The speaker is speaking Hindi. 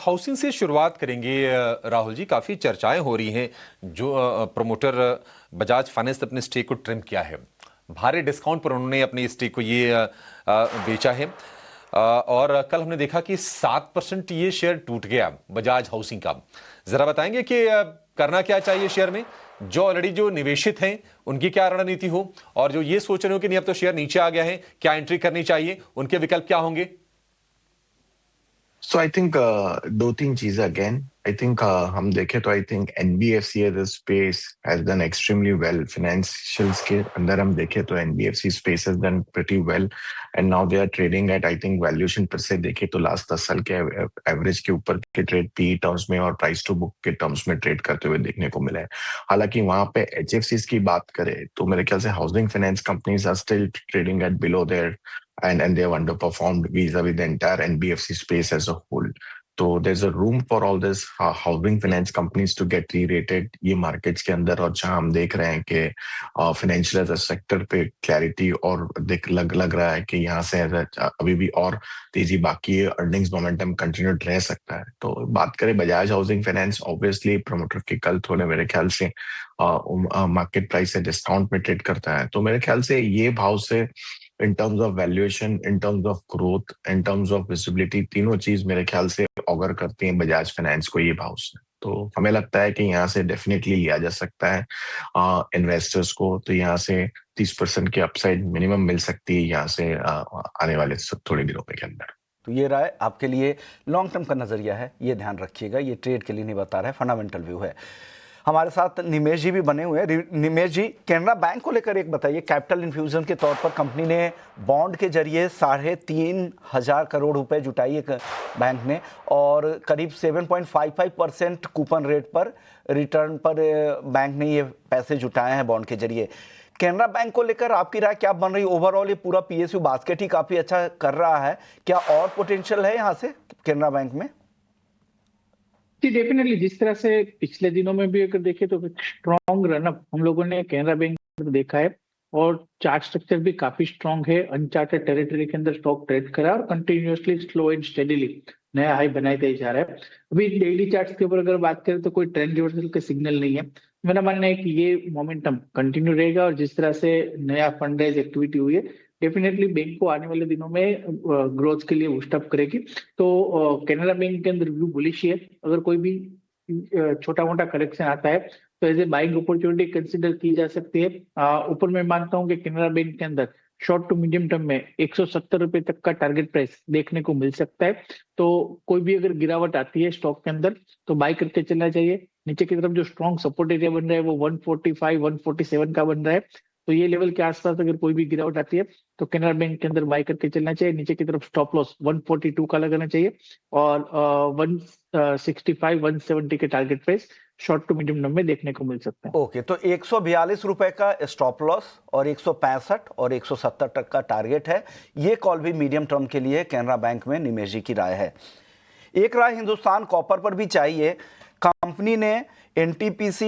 हाउसिंग से शुरुआत करेंगे। राहुल जी, काफ़ी चर्चाएं हो रही हैं। जो प्रमोटर बजाज फाइनेंस ने अपने स्टेक को ट्रिम किया है, भारी डिस्काउंट पर उन्होंने अपनी स्टेक को ये बेचा है। और कल हमने देखा कि 7% ये शेयर टूट गया बजाज हाउसिंग का। जरा बताएंगे कि करना क्या चाहिए शेयर में, जो ऑलरेडी जो निवेशित हैं उनकी क्या रणनीति हो, और जो ये सोच रहे हो कि नहीं अब तो शेयर नीचे आ गया है, क्या एंट्री करनी चाहिए, उनके विकल्प क्या होंगे? सो आई थिंक दो तीन चीजें अगेन आई थिंक हम देखें तो I think NBFC as a space has done extremely well. Financials के अंदर हम देखें तो NBFC space has done pretty well and now they are trading at I think valuation per se देखें तो लास्ट 10 साल के एवरेज के ऊपर के ट्रेड पी टर्म्स में और प्राइस टू बुक के टर्म्स में ट्रेड करते हुए देखने को मिला है। हालांकि वहां पे एचएफसीज की बात करें तो मेरे ख्याल से housing finance companies are still trading at below their and they have underperformed vis-a-vis the entire NBFC space as a whole. So there's a room for all this housing finance companies to get re-rated ये markets के अंदर। और जहां हम देख रहे हैं कि फाइनेंशियल एज अ सेक्टर पे क्लैरिटी और लग रहा है कि यहाँ से अभी भी और तेजी बाकी है, अर्निंग्स मोमेंटम कंटिन्यूड रह सकता है। तो बात करें Bajaj housing finance, obviously promoter के कल थोड़े मेरे ख्याल से मार्केट प्राइस से डिस्काउंट में ट्रेड करता है। तो मेरे ख्याल से ये भाव से in terms of valuation, in terms of growth, in terms of visibility, तीनों चीज मेरे ख्याल से ऑगर करती हैं बजाज फाइनेंस को ये भाव से। तो हमें लगता है कि यहाँ से डेफिनेटली लिया जा सकता है इन्वेस्टर्स को। तो यहाँ से 30% की अपसाइड मिनिमम मिल सकती है यहाँ से आने वाले थोड़े दिनों के अंदर। तो ये राय आपके लिए लॉन्ग टर्म का नजरिया है, ये ध्यान रखिएगा। ये ट्रेड के लिए नहीं बता रहा है, फंडामेंटल व्यू है। हमारे साथ निमेश जी भी बने हुए हैं। निमेश जी, कैनरा बैंक को लेकर एक बताइए। कैपिटल इन्फ्यूजन के तौर पर कंपनी ने बॉन्ड के जरिए 3,500 करोड़ रुपए जुटाई एक बैंक ने, और करीब 7.55% कूपन रेट पर रिटर्न पर बैंक ने ये पैसे जुटाए हैं बॉन्ड के जरिए। कैनरा बैंक को लेकर आपकी राय क्या बन रही? ओवरऑल ये पूरा पीएसयू बास्केट ही काफी अच्छा कर रहा है, क्या और पोटेंशियल है यहाँ से कैनरा बैंक में? जी डेफिनेटली, जिस तरह से पिछले दिनों में भी अगर देखें तो स्ट्रॉन्ग रनअप हम लोगों ने कैनरा बैंक में देखा है, और चार्ट स्ट्रक्चर भी काफी स्ट्रॉन्ग है। अनचार्टेड टेरिटरी के अंदर स्टॉक ट्रेड करा है और कंटिन्यूअसली स्लो एंड स्टेडीली नया हाई बनाते जा रहा है। अभी डेली चार्ट्स के ऊपर अगर बात करें तो कोई ट्रेंड रिवर्सल के सिग्नल नहीं है। मेरा मानना है कि ये मोमेंटम कंटिन्यू रहेगा, और जिस तरह से नया फंड रेज एक्टिविटी हुई है डेफिनेटली बैंक को आने वाले दिनों में ग्रोथ के लिए बूस्ट अप करेगी। तो कैनरा बैंक के अंदर व्यू बुलिश है। अगर कोई भी छोटा मोटा करेक्शन आता है तो as a buying opportunity consider की जा सकती है। ऊपर मैं मानता हूँ कि कैनरा बैंक के अंदर शॉर्ट टू मीडियम टर्म में 170 रुपए तक का टारगेट प्राइस देखने को मिल सकता है। तो कोई भी अगर गिरावट आती है स्टॉक के अंदर तो बाय करके चलना चाहिए। नीचे की तरफ जो स्ट्रॉन्ग सपोर्ट एरिया बन रहा है वो 145 147 का बन रहा है। तो ये लेवल के आसपास अगर कोई भी गिरावट आती है तो कैनरा बैंक के अंदर बाय करके चलना चाहिए। नीचे की तरफ स्टॉप लॉस 142 का लगाना चाहिए, और 165 170 के target price short to medium term में देखने को मिल सकते हैं। ओके, तो 142 रुपए का स्टॉप लॉस और 165 और 170 तक का टारगेट है। ये कॉल भी मीडियम टर्म के लिए कैनरा बैंक में निमेश जी की राय है। एक राय हिंदुस्तान कॉपर पर भी चाहिए। कंपनी ने एनटीपीसी